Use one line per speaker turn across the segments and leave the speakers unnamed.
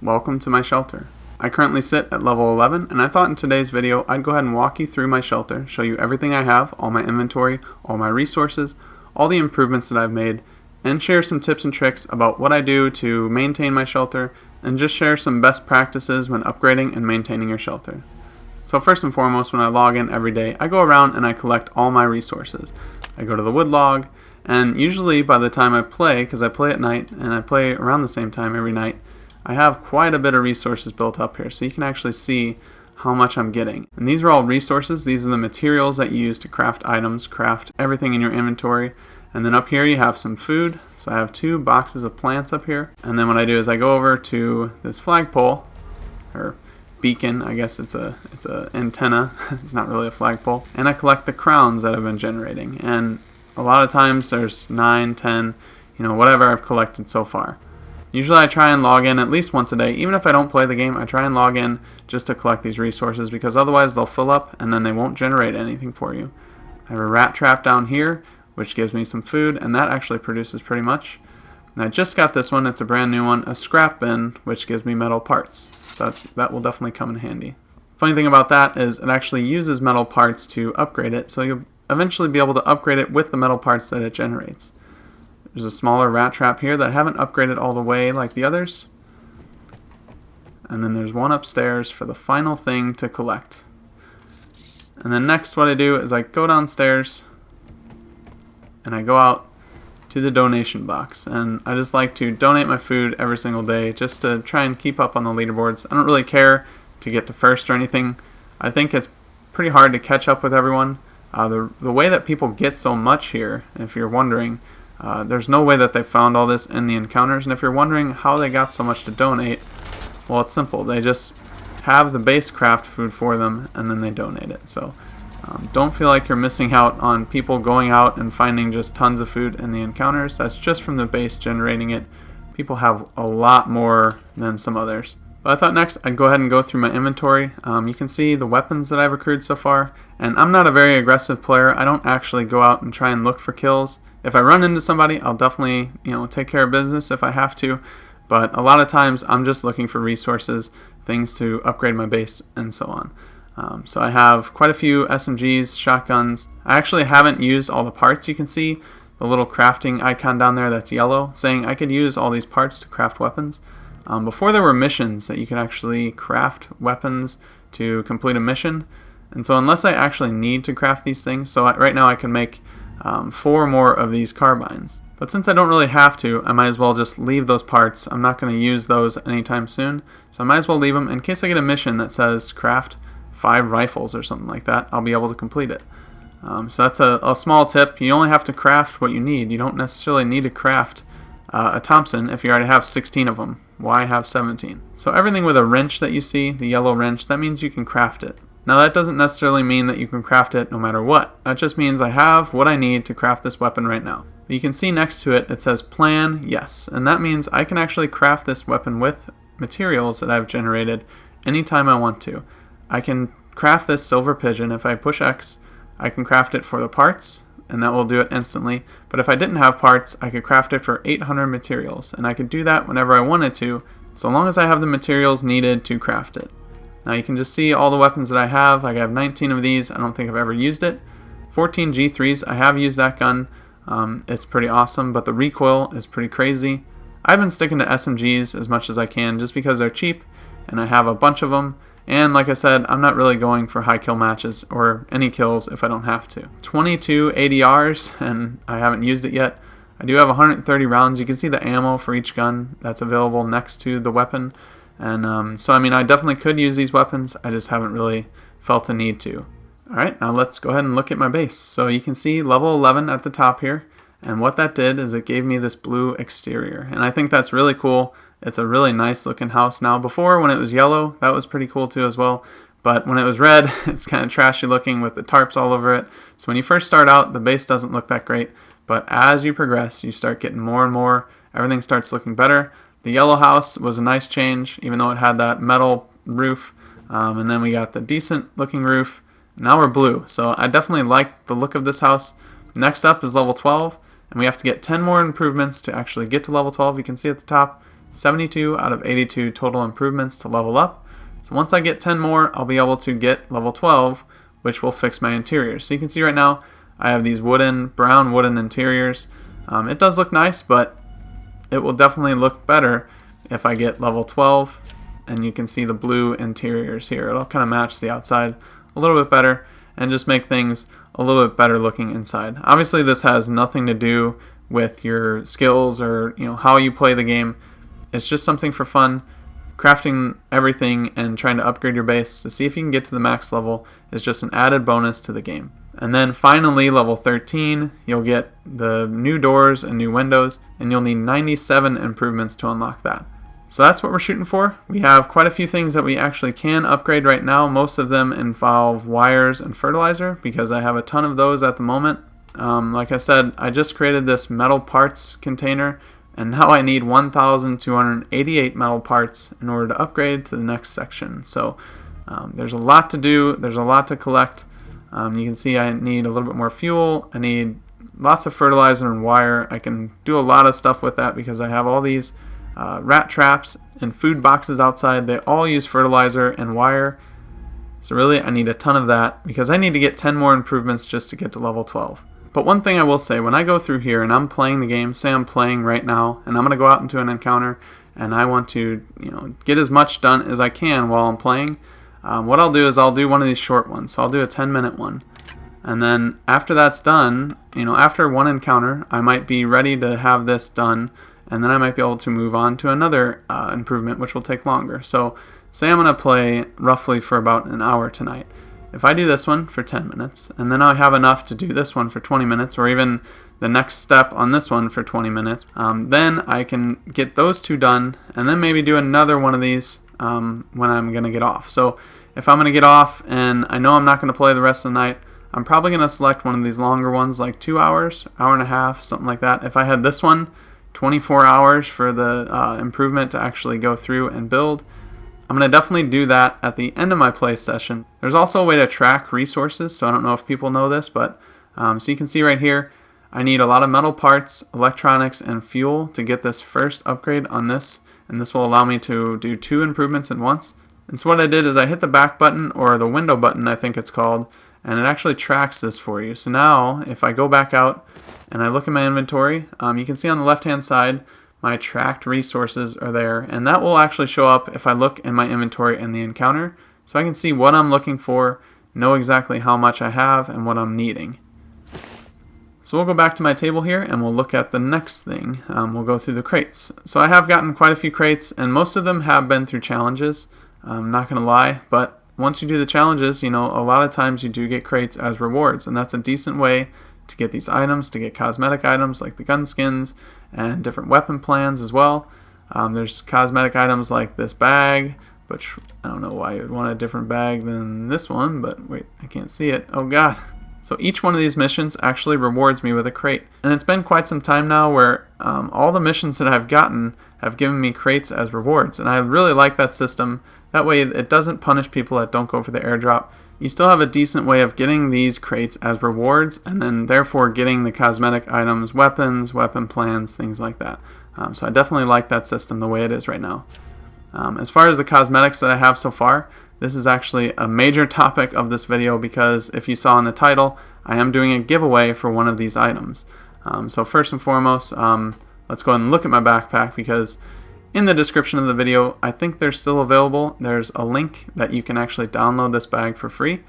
Welcome to my shelter. I currently sit at level 11, and I thought in today's video I'd go ahead and walk you through my shelter, show you everything I have, all my inventory, all my resources, all the improvements that I've made, and share some tips and tricks about what I do to maintain my shelter, and just share some best practices when upgrading and maintaining your shelter. So first and foremost, when I log in every day, I go around and I collect all my resources. I go to the wood log, and usually by the time I play, because I play at night, and I play around the same time every night, I have quite a bit of resources built up here, so you can actually see how much I'm getting. And these are all resources. These are the materials that you use to craft items, craft everything in your inventory. And then up here you have some food. So I have 2 boxes of plants up here. And then what I do is I go over to this flagpole, or beacon, I guess it's a antenna. It's not really a flagpole. And I collect the crowns that I've been generating. And a lot of times there's 9, 10, whatever I've collected so far. Usually I try and log in at least once a day. Even if I don't play the game, I try and log in just to collect these resources, because otherwise they'll fill up and then they won't generate anything for you. I have a rat trap down here, which gives me some food, and that actually produces pretty much. And I just got this one, it's a brand new one, a scrap bin, which gives me metal parts. So that will definitely come in handy. Funny thing about that is it actually uses metal parts to upgrade it, so you'll eventually be able to upgrade it with the metal parts that it generates. There's a smaller rat trap here that I haven't upgraded all the way like the others. And then there's one upstairs for the final thing to collect. And then next what I do is I go downstairs and I go out to the donation box. And I just like to donate my food every single day just to try and keep up on the leaderboards. I don't really care to get to first or anything. I think it's pretty hard to catch up with everyone. The way that people get so much here, if you're wondering, there's no way that they found all this in the encounters, and if you're wondering how they got so much to donate, well, it's simple. They just have the base craft food for them, and then they donate it. So don't feel like you're missing out on people going out and finding just tons of food in the encounters. That's just from the base generating it. People have a lot more than some others. But I thought next I'd go ahead and go through my inventory. You can see the weapons that I've accrued so far, and I'm not a very aggressive player. I don't actually go out and try and look for kills. If I run into somebody, I'll definitely, take care of business if I have to. But a lot of times, I'm just looking for resources, things to upgrade my base, and so on. So I have quite a few SMGs, shotguns. I actually haven't used all the parts. You can see the little crafting icon down there that's yellow, saying I could use all these parts to craft weapons. Before there were missions that you could actually craft weapons to complete a mission. And so unless I actually need to craft these things, so right now I can make 4 more of these carbines. But since I don't really have to, I might as well just leave those parts. I'm not going to use those anytime soon, so I might as well leave them in case I get a mission that says craft 5 rifles or something like that. I'll be able to complete it. So that's a small tip. You only have to craft what you need. You don't necessarily need to craft a Thompson if you already have 16 of them. Why have 17? So everything with a wrench that you see, the yellow wrench, that means you can craft it. Now that doesn't necessarily mean that you can craft it no matter what. That just means I have what I need to craft this weapon right now. You can see next to it, it says plan yes, and that means I can actually craft this weapon with materials that I've generated anytime I want to. I can craft this silver pigeon. If I push X, I can craft it for the parts, and that will do it instantly. But if I didn't have parts, I could craft it for 800 materials, and I could do that whenever I wanted to, so long as I have the materials needed to craft it. Now you can just see all the weapons that I have. I have 19 of these. I don't think I've ever used it. 14 G3s. I have used that gun. It's pretty awesome, but the recoil is pretty crazy. I've been sticking to SMGs as much as I can just because they're cheap, and I have a bunch of them. And like I said, I'm not really going for high kill matches or any kills if I don't have to. 22 ADRs, and I haven't used it yet. I do have 130 rounds. You can see the ammo for each gun that's available next to the weapon. And so I definitely could use these weapons. I just haven't really felt a need to. Alright, now let's go ahead and look at my base. So you can see level 11 at the top here. And what that did is it gave me this blue exterior. And I think that's really cool. It's a really nice looking house now. Before, when it was yellow, that was pretty cool too as well. But when it was red, it's kind of trashy looking with the tarps all over it. So when you first start out, the base doesn't look that great. But as you progress, you start getting more and more. Everything starts looking better. The yellow house was a nice change, even though it had that metal roof. And then we got the decent looking roof. Now we're blue. So I definitely like the look of this house. Next up is level 12. And we have to get 10 more improvements to actually get to level 12. You can see at the top, 72 out of 82 total improvements to level up. So once I get 10 more, I'll be able to get level 12, which will fix my interiors. So you can see right now, I have these brown wooden interiors. It does look nice, but it will definitely look better if I get level 12. And you can see the blue interiors here. It'll kind of match the outside a little bit better and just make things a little bit better looking inside. Obviously, this has nothing to do with your skills or how you play the game. It's just something for fun. Crafting everything and trying to upgrade your base to see if you can get to the max level is just an added bonus to the game. And then finally, level 13, you'll get the new doors and new windows, and you'll need 97 improvements to unlock that. So that's what we're shooting for. We have quite a few things that we actually can upgrade right now. Most of them involve wires and fertilizer because I have a ton of those at the moment. Like I said, I just created this metal parts container, and now I need 1,288 metal parts in order to upgrade to the next section. So there's a lot to do. There's a lot to collect. You can see I need a little bit more fuel. I need lots of fertilizer and wire. I can do a lot of stuff with that because I have all these rat traps and food boxes outside. They all use fertilizer and wire. So really I need a ton of that because I need to get 10 more improvements just to get to level 12. But one thing I will say, when I go through here and I'm playing the game, say I'm playing right now and I'm going to go out into an encounter and I want to get as much done as I can while I'm playing, what I'll do is I'll do one of these short ones. So I'll do a 10-minute one. And then after that's done, after one encounter, I might be ready to have this done, and then I might be able to move on to another improvement, which will take longer. So say I'm going to play roughly for about an hour tonight. If I do this one for 10 minutes, and then I have enough to do this one for 20 minutes, or even the next step on this one for 20 minutes, then I can get those two done, and then maybe do another one of these when I'm going to get off. So if I'm going to get off, and I know I'm not going to play the rest of the night, I'm probably going to select one of these longer ones, like 2 hours, hour and a half, something like that. If I had this one, 24 hours for the improvement to actually go through and build, I'm going to definitely do that at the end of my play session. There's also a way to track resources, so I don't know if people know this, but so you can see right here, I need a lot of metal parts, electronics, and fuel to get this first upgrade on this, and this will allow me to do 2 improvements at once. And so what I did is I hit the back button, or the window button I think it's called, and it actually tracks this for you. So now if I go back out and I look at my inventory, you can see on the left hand side my tracked resources are there, and that will actually show up if I look in my inventory in the encounter, so I can see what I'm looking for, know exactly how much I have, and what I'm needing. So we'll go back to my table here and we'll look at the next thing. We'll go through the crates. So I have gotten quite a few crates, and most of them have been through challenges. I'm not going to lie, but once you do the challenges, a lot of times you do get crates as rewards, and that's a decent way to get these items, to get cosmetic items like the gun skins and different weapon plans as well. There's cosmetic items like this bag, which I don't know why you would want a different bag than this one, but wait, I can't see it. Oh god. So each one of these missions actually rewards me with a crate. And it's been quite some time now where all the missions that I've gotten have given me crates as rewards. And I really like that system. That way it doesn't punish people that don't go for the airdrop. You still have a decent way of getting these crates as rewards, and then therefore getting the cosmetic items, weapons, weapon plans, things like that. So I definitely like that system the way it is right now. As far as the cosmetics that I have so far, this is actually a major topic of this video because if you saw in the title, I am doing a giveaway for one of these items. So first and foremost, let's go ahead and look at my backpack, because in the description of the video, I think they're still available. There's a link that you can actually download this bag for free.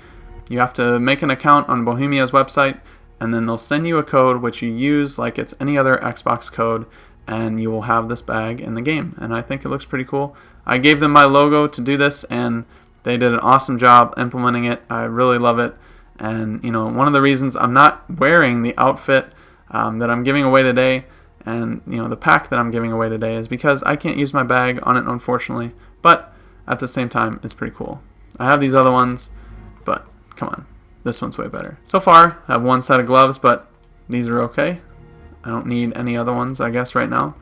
You have to make an account on Bohemia's website, and then they'll send you a code which you use like it's any other Xbox code, and you will have this bag in the game. And I think it looks pretty cool. I gave them my logo to do this, and they did an awesome job implementing it. I really love it. And one of the reasons I'm not wearing the outfit that I'm giving away today, and the pack that I'm giving away today, is because I can't use my bag on it, unfortunately, but at the same time it's pretty cool. I have these other ones, but come on, this one's way better. So far I have one set of gloves, but these are okay. I don't need any other ones, I guess, right now.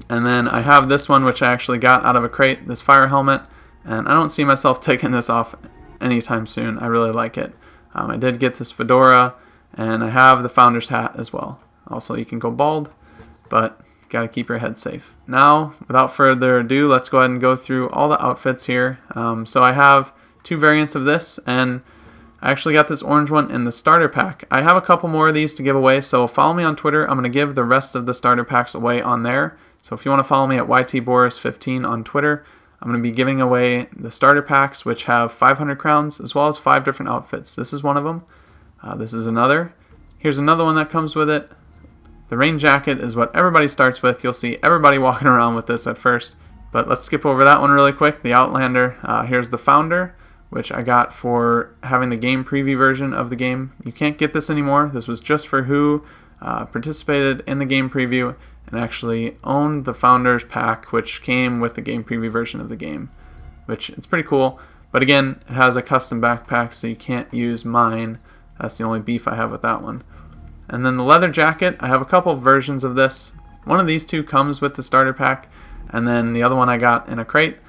And then I have this one, which I actually got out of a crate, this fire helmet, and I don't see myself taking this off anytime soon. I really like it. I did get this fedora, and I have the founder's hat as well. Also, you can go bald, but Gotta keep your head safe. Now, without further ado, let's go ahead and go through all the outfits here. So I have 2 variants of this, and I actually got this orange one in the starter pack. I have a couple more of these to give away, so follow me on Twitter. I'm going to give the rest of the starter packs away on there. So if you want to follow me at YTBoris15 on Twitter, I'm going to be giving away the starter packs, which have 500 crowns, as well as 5 different outfits. This is one of them. This is another. Here's another one that comes with it. The rain jacket is what everybody starts with. You'll see everybody walking around with this at first. But let's skip over that one really quick. The Outlander. Here's the Founder, which I got for having the game preview version of the game. You can't get this anymore. This was just for who participated in the game preview and actually owned the Founders pack, which came with the game preview version of the game, which it's pretty cool. But again, it has a custom backpack, so you can't use mine. That's the only beef I have with that one. And then the leather jacket, I have a couple versions of this. One of these 2 comes with the starter pack, and then the other one I got in a crate.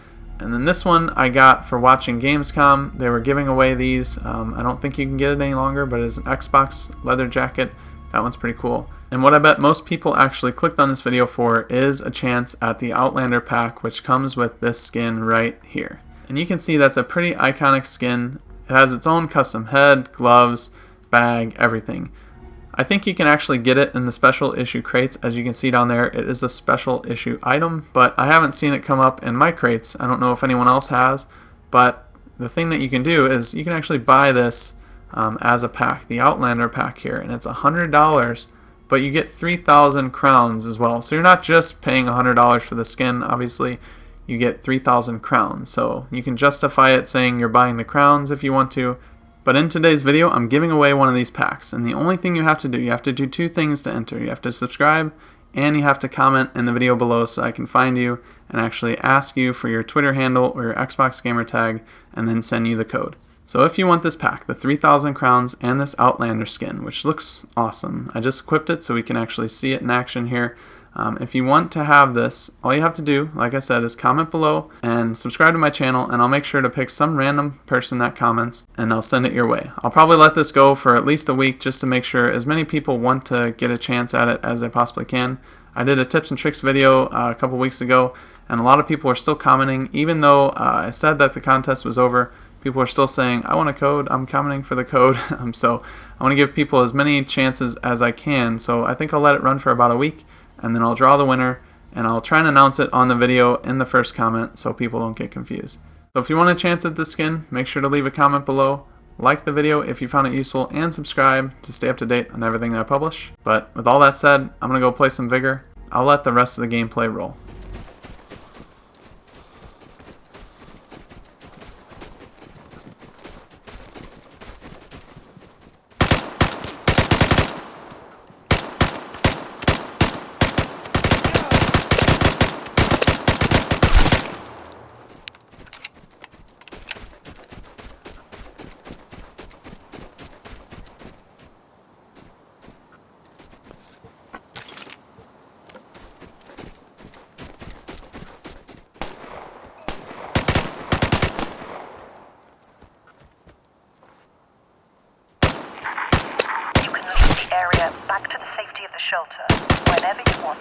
And then this one I got for watching Gamescom. They were giving away these. I don't think you can get it any longer, but it's an Xbox leather jacket. That one's pretty cool. And what I bet most people actually clicked on this video for is a chance at the Outlander pack, which comes with this skin right here. And you can see that's a pretty iconic skin. It has its own custom head, gloves, bag, everything. I think you can actually get it in the special issue crates. As you can see down there, it is a special issue item, but I haven't seen it come up in my crates. I don't know if anyone else has, but the thing that you can do is you can actually buy this as a pack, the Outlander pack here, and it's $100, but you get 3,000 crowns as well. So you're not just paying $100 for the skin, obviously. You get 3,000 crowns, so you can justify it saying you're buying the crowns if you want to. But in today's video, I'm giving away one of these packs, and the only thing you have to do, you have to do 2 things to enter. You have to subscribe, and you have to comment in the video below so I can find you and actually ask you for your Twitter handle or your Xbox gamer tag, and then send you the code. So if you want this pack, the 3,000 crowns and this Outlander skin, which looks awesome. I just equipped it so we can actually see it in action here. If you want to have this, all you have to do, like I said, is comment below and subscribe to my channel, and I'll make sure to pick some random person that comments and I'll send it your way. I'll probably let this go for at least a week just to make sure as many people want to get a chance at it as they possibly can. I did a tips and tricks video a couple weeks ago, and a lot of people are still commenting. Even though I said that the contest was over, people are still saying, I want a code, I'm commenting for the code. So I want to give people as many chances as I can. So I think I'll let it run for about a week, and then I'll draw the winner, and I'll try and announce it on the video in the first comment so people don't get confused. So if you want a chance at this skin, make sure to leave a comment below, like the video if you found it useful, and subscribe to stay up to date on everything that I publish. But with all that said, I'm going to go play some Vigor. I'll let the rest of the gameplay roll.
Back to the safety of the shelter, whenever you want.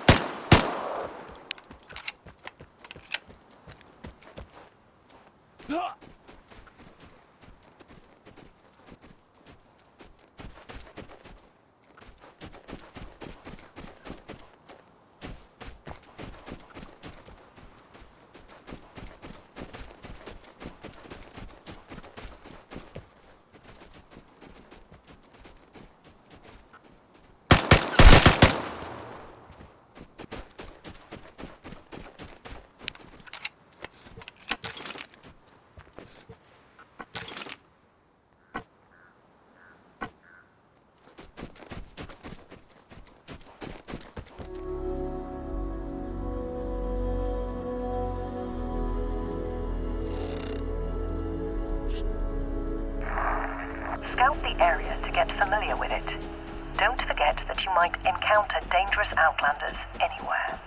Scout the area to get familiar with it. Don't forget that you might encounter dangerous Outlanders anywhere.